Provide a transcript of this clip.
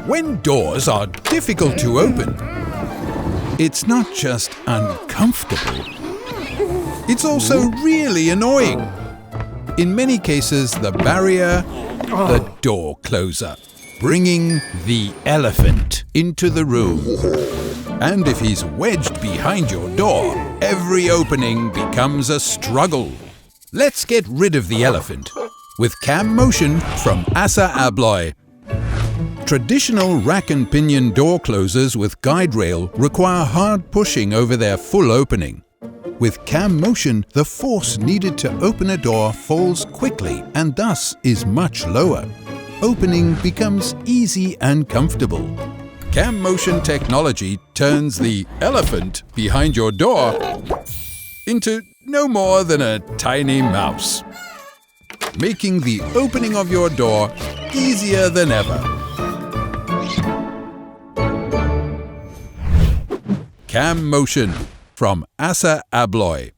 When doors are difficult to open, it's not just uncomfortable, it's also really annoying. In many cases, the barrier, the door closer, bringing the elephant into the room. And if he's wedged behind your door, every opening becomes a struggle. Let's get rid of the elephant with cam motion from ASSA ABLOY. Traditional rack and pinion door closers with guide rail require hard pushing over their full opening. With cam motion, the force needed to open a door falls quickly and thus is much lower. Opening becomes easy and comfortable. Cam motion technology turns the elephant behind your door into no more than a tiny mouse, making the opening of your door easier than ever. Cam motion from ASSA ABLOY.